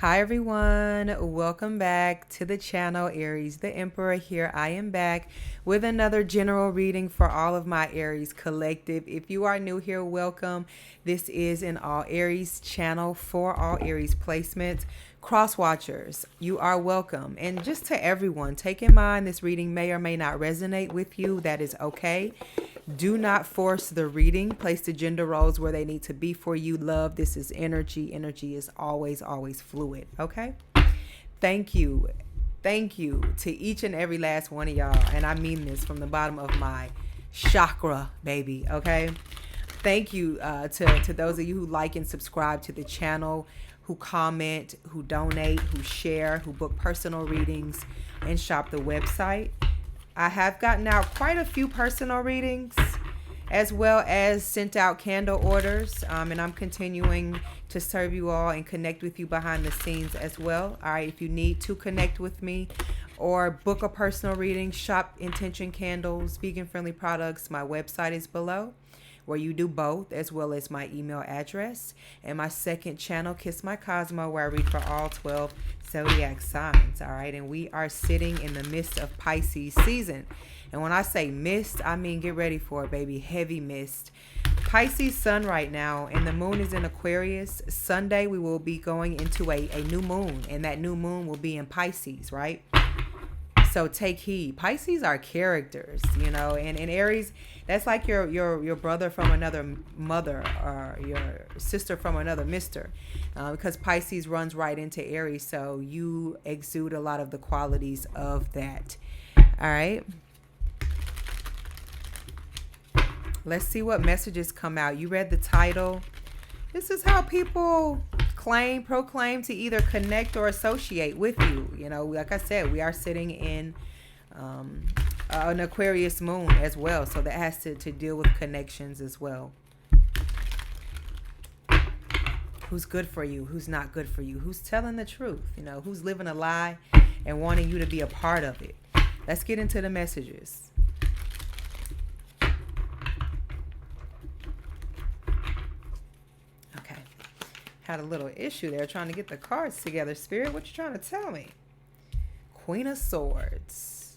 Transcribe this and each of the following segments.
Hi everyone, welcome back to the channel. Aries the Emperor here. I am back with another general reading for all of my Aries collective. If you are new here, welcome. This is an all Aries channel for all Aries placements. Cross watchers, you are welcome. And just to everyone, take in mind this reading may or may not resonate with you. That is okay. Do not force the reading. Place the gender roles where they need to be for you. Love, this is energy. Energy is always fluid. Okay? Thank you. Thank you to each and every last one of y'all. And I mean this from the bottom of my chakra, baby. Okay? Thank you to those of you who like and subscribe to the channel, who comment, who donate, who share, who book personal readings, and shop the website. I have gotten out quite a few personal readings, as well as sent out candle orders, and I'm continuing to serve you all and connect with you behind the scenes as well. All right, if you need to connect with me or book a personal reading, shop Intention Candles, vegan-friendly products, my website is below, where you do both, as well as my email address, and my second channel, Kiss My Cosmo, where I read for all 12 zodiac signs. All right, and we are sitting in the midst of Pisces season, and when I say mist, I mean get ready for it, baby. Heavy mist. Pisces sun right now, and the moon is in Aquarius. Sunday we will be going into a new moon, and that new moon will be in Pisces, right? So take heed. Pisces are characters, you know, and Aries, that's like your brother from another mother, or your sister from another mister, because Pisces runs right into Aries. So you exude a lot of the qualities of that. All right. Let's see what messages come out. You read the title. This is how people proclaim to either connect or associate with you. You know, like I said, we are sitting in an Aquarius moon as well. So that has to deal with connections as well. Who's good for you? Who's not good for you? Who's telling the truth? You know, who's living a lie and wanting you to be a part of it? Let's get into the messages. Had a little issue there trying to get the cards together. Spirit, what you trying to tell me? Queen of Swords.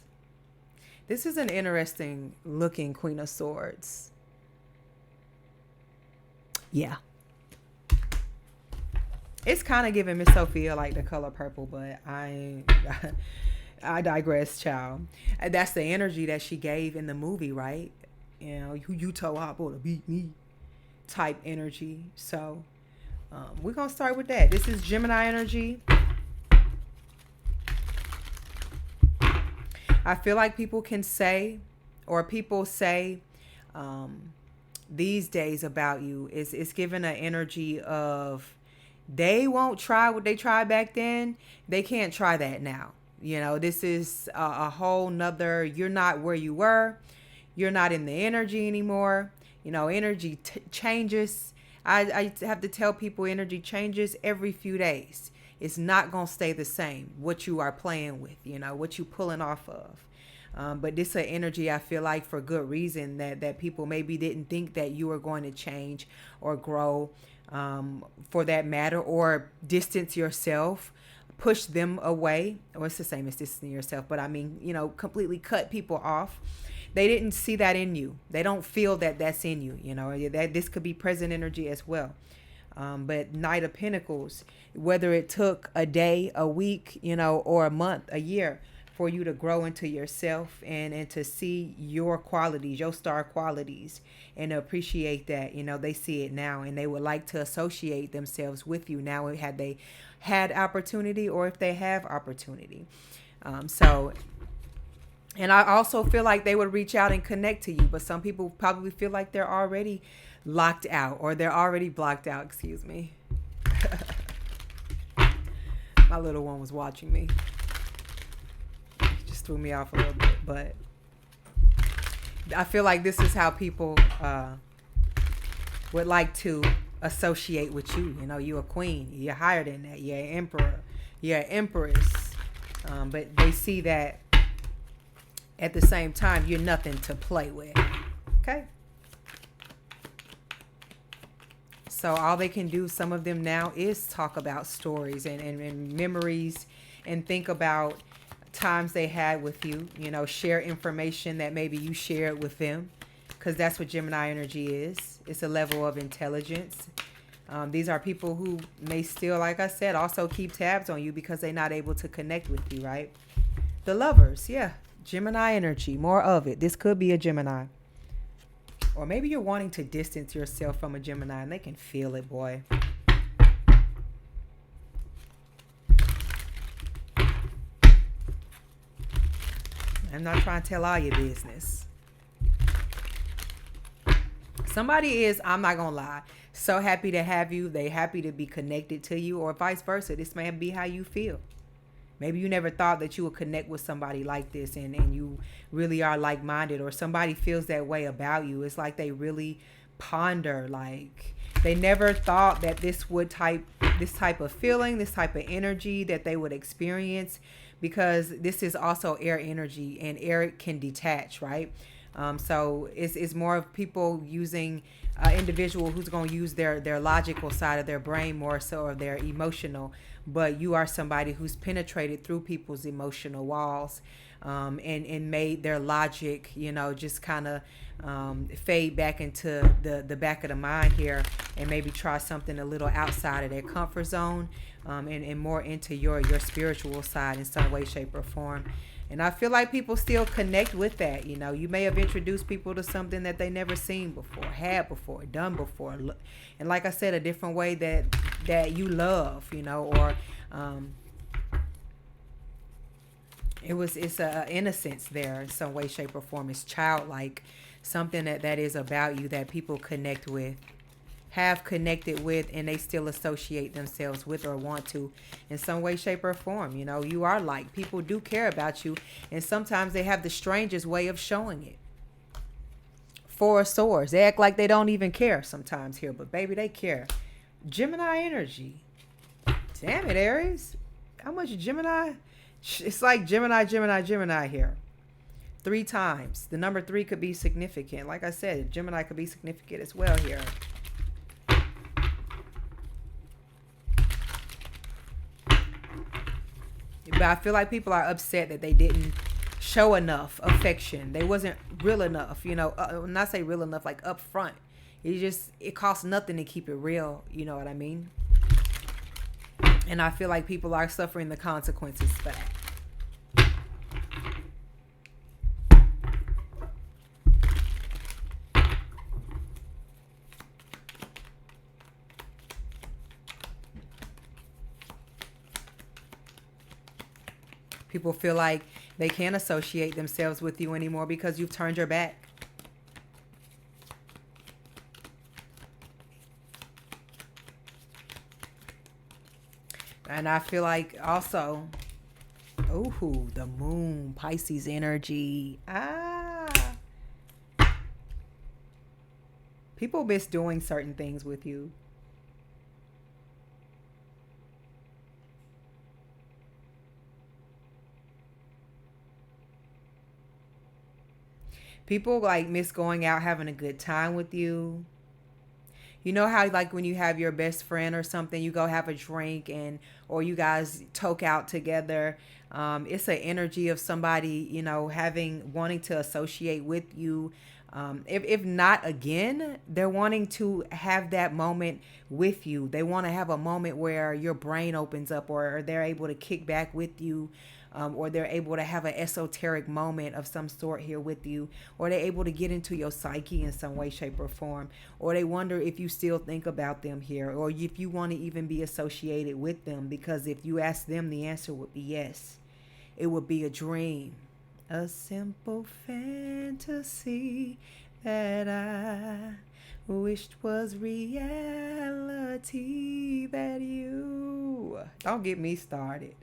This is an interesting looking Queen of Swords. Yeah. It's kind of giving Miss Sophia like the color purple, but I digress, child. That's the energy that she gave in the movie, right? You know, you told Hoppo to beat me type energy. So we're going to start with that. This is Gemini energy. I feel like people can say, or people say these days about you, it's given an energy of they won't try what they tried back then. They can't try that now. You know, this is a whole nother, you're not where you were. You're not in the energy anymore. You know, energy changes. I have to tell people energy changes every few days. It's not going to stay the same, what you are playing with, you know, what you pulling off of. But this is an energy, I feel like, for good reason, that people maybe didn't think that you were going to change or grow, for that matter, or distance yourself, push them away. Or it's the same as distancing yourself, but I mean, you know, completely cut people off. They didn't see that in you. They don't feel that that's in you. You know, that this could be present energy as well. But Knight of Pentacles, whether it took a day, a week, you know, or a month, a year for you to grow into yourself and to see your qualities, your star qualities, and appreciate that, you know, they see it now and they would like to associate themselves with you now, had they had opportunity or if they have opportunity. And I also feel like they would reach out and connect to you. But some people probably feel like they're already locked out, or they're already blocked out. Excuse me. My little one was watching me. Just threw me off a little bit. But I feel like this is how people would like to associate with you. You know, you're a queen. You're higher than that. You're an emperor. You're an empress. But they see that at the same time, you're nothing to play with. Okay? So all they can do, some of them now, is talk about stories and memories, and think about times they had with you, share information that maybe you shared with them, because that's what Gemini energy is. It's a level of intelligence. These are people who may still, like I said, also keep tabs on you because they're not able to connect with you, right? The lovers, yeah. Gemini energy, more of it. This could be a Gemini. Or maybe you're wanting to distance yourself from a Gemini and they can feel it, boy. I'm not trying to tell all your business. Somebody is, I'm not going to lie, so happy to have you. They happy to be connected to you, or vice versa. This may be how you feel. Maybe you never thought that you would connect with somebody like this, and you really are like-minded, or somebody feels that way about you. It's like they really ponder, like they never thought that this type of feeling, this type of energy that they would experience, because this is also air energy, and air can detach, right? So it's more of people using individual who's going to use their logical side of their brain more so, or their emotional. But you are somebody who's penetrated through people's emotional walls, and made their logic, just kind of fade back into the back of the mind here, and maybe try something a little outside of their comfort zone, and more into your spiritual side in some way, shape, or form. And I feel like people still connect with that. You may have introduced people to something that they never seen before, had before, done before. And like I said, a different way that you love, or it's a innocence there in some way, shape, or form. It's childlike, something that is about you that people connect with, have connected with, and they still associate themselves with or want to in some way, shape, or form. You are like, people do care about you, and sometimes they have the strangest way of showing it. Four of Swords. They act like they don't even care sometimes here, but baby, they care. Gemini energy. Damn it, Aries. How much Gemini? It's like Gemini here. 3 times. The number 3 could be significant. Like I said, Gemini could be significant as well here. But I feel like people are upset that they didn't show enough affection. They wasn't real enough, when I say real enough, like up front. It costs nothing to keep it real, you know what I mean? And I feel like people are suffering the consequences for that. People feel like they can't associate themselves with you anymore because you've turned your back. And I feel like also, the moon, Pisces energy. People miss doing certain things with you. People like miss going out, having a good time with you. You know how like when you have your best friend or something, you go have a drink or you guys toke out together. It's an energy of somebody, wanting to associate with you. If not again, they're wanting to have that moment with you. They want to have a moment where your brain opens up, or they're able to kick back with you. Or they're able to have an esoteric moment of some sort here with you, or they're able to get into your psyche in some way, shape, or form, or they wonder if you still think about them here, or if you want to even be associated with them, because if you ask them, the answer would be yes. It would be a dream, a simple fantasy that I wished was reality, that you... Don't get me started.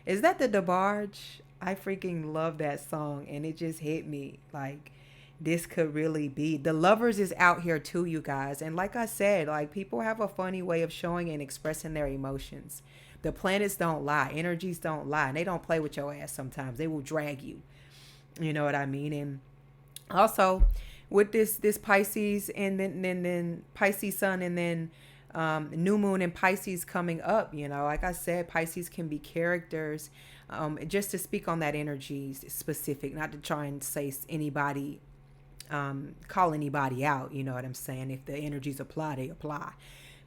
Is that the DeBarge? I freaking love that song, and it just hit me like this could really be. The Lovers is out here too, you guys. And like I said, like people have a funny way of showing and expressing their emotions. The planets don't lie. Energies don't lie. And they don't play with your ass sometimes. They will drag you. You know what I mean? And also with this Pisces and then Pisces sun and then New moon in Pisces coming up. Like I said, Pisces can be characters. Just to speak on that energy specific, not to try and say anybody, call anybody out. You know what I'm saying? If the energies apply, they apply.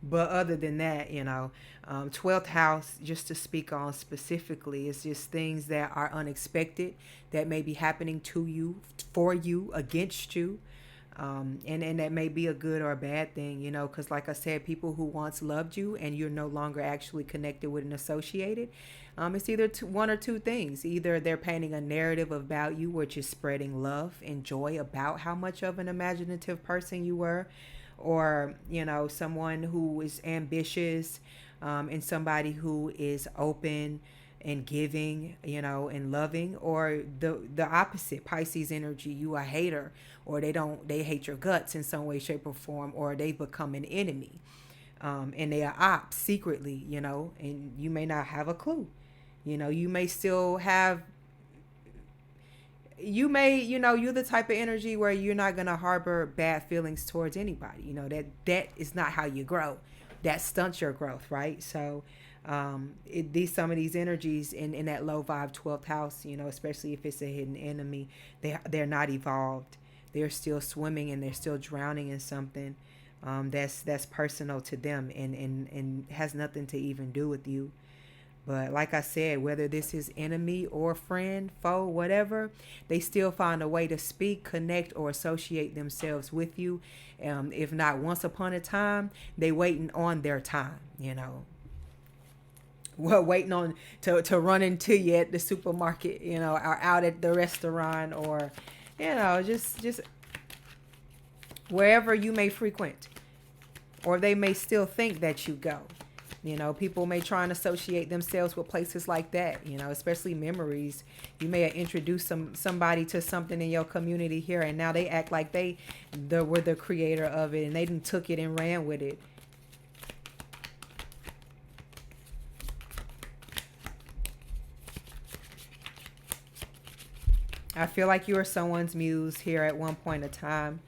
But other than that, 12th house, just to speak on specifically, is just things that are unexpected that may be happening to you, for you, against you. And that may be a good or a bad thing, because like I said, people who once loved you and you're no longer actually connected with and associated, it's either one or two things. Either they're painting a narrative about you, which is spreading love and joy about how much of an imaginative person you were, or, someone who is ambitious, and somebody who is open and giving, and loving, or the opposite, Pisces energy, you a hater, or they hate your guts in some way, shape, or form, or they become an enemy, and they are ops secretly, and you may not have a clue. You may still have, you're the type of energy where you're not going to harbor bad feelings towards anybody. That is not how you grow. That stunts your growth, right? So some of these energies in that low vibe 12th house, especially if it's a hidden enemy, they're not evolved. They're still swimming and they're still drowning in something that's personal to them and has nothing to even do with you. But like I said, whether this is enemy or friend, foe, whatever, they still find a way to speak, connect, or associate themselves with you. If not once upon a time, they waiting on their time, Well, waiting on to run into you at the supermarket, or out at the restaurant, or, just wherever you may frequent, or they may still think that you go. People may try and associate themselves with places like that, especially memories. You may have introduced somebody to something in your community here, and now they act like they were the creator of it, and they done took it and ran with it. I feel like you were someone's muse here at one point in time.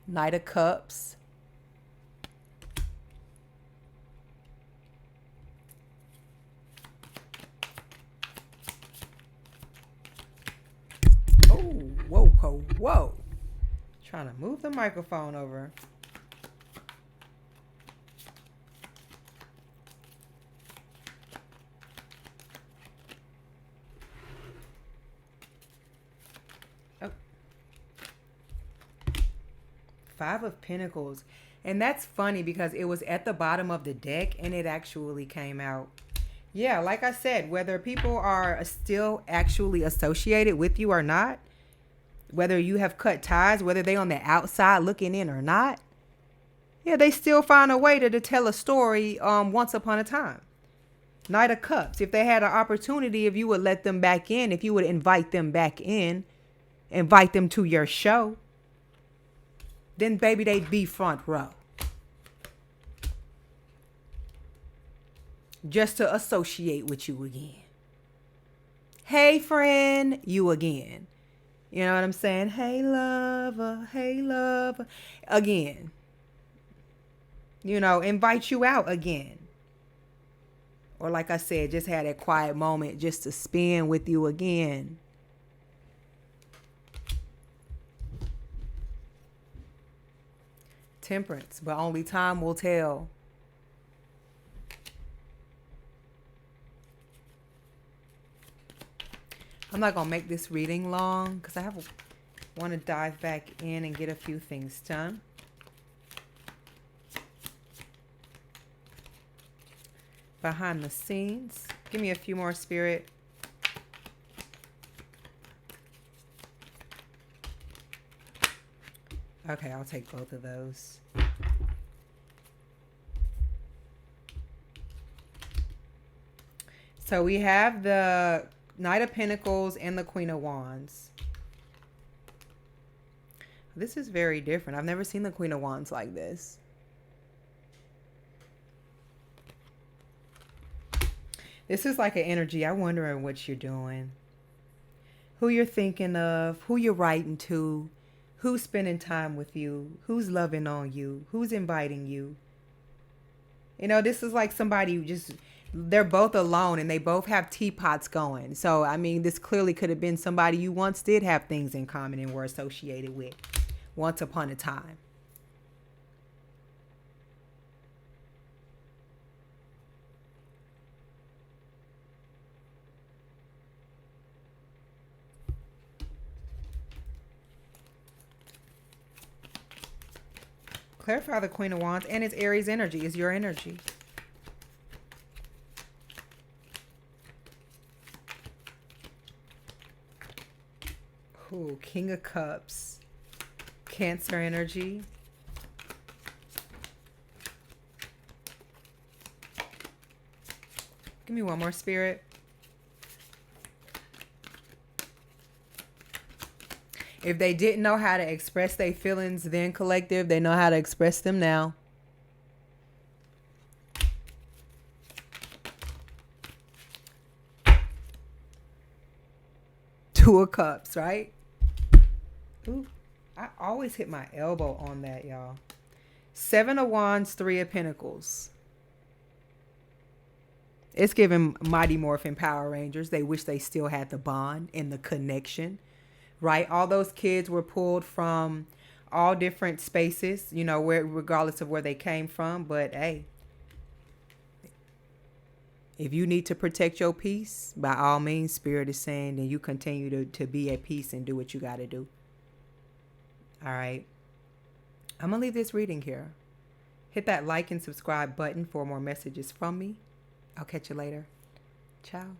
Knight of Cups. Oh, whoa. Trying to move the microphone over. Five of Pentacles. And that's funny because it was at the bottom of the deck and it actually came out. Yeah, like I said, whether people are still actually associated with you or not, whether you have cut ties, whether they on the outside looking in or not, yeah, they still find a way to tell a story once upon a time. Knight of Cups. If they had an opportunity, if you would let them back in, if you would invite them back in, invite them to your show, then baby, they'd be front row. Just to associate with you again. Hey friend, you again. You know what I'm saying? Hey lover, again. Invite you out again. Or like I said, just had a quiet moment just to spend with you again. Temperance, but only time will tell. I'm not going to make this reading long because I want to dive back in and get a few things done. Behind the scenes. Give me a few more, Spirit. Okay, I'll take both of those. So we have the Knight of Pentacles and the Queen of Wands. This is very different. I've never seen the Queen of Wands like this. This is like an energy. I'm wondering what you're doing, who you're thinking of, who you're writing to, Who's spending time with you? Who's loving on you? Who's inviting you? You know, this is like somebody who just, they're both alone and they both have teapots going. So, I mean, this clearly could have been somebody you once did have things in common and were associated with once upon a time. Clarify the Queen of Wands, and it's Aries energy. It's your energy. Ooh, King of Cups. Cancer energy. Give me one more, Spirit. If they didn't know how to express their feelings then, collective, they know how to express them now. Two of Cups, right? Ooh, I always hit my elbow on that, y'all. Seven of Wands, Three of Pentacles. It's giving Mighty Morphin Power Rangers. They wish they still had the bond and the connection, right? All those kids were pulled from all different spaces, you know, where, regardless of where they came from. But hey, if you need to protect your peace, by all means, Spirit is saying, then you continue to be at peace and do what you got to do. All right. I'm going to leave this reading here. Hit that like and subscribe button for more messages from me. I'll catch you later. Ciao.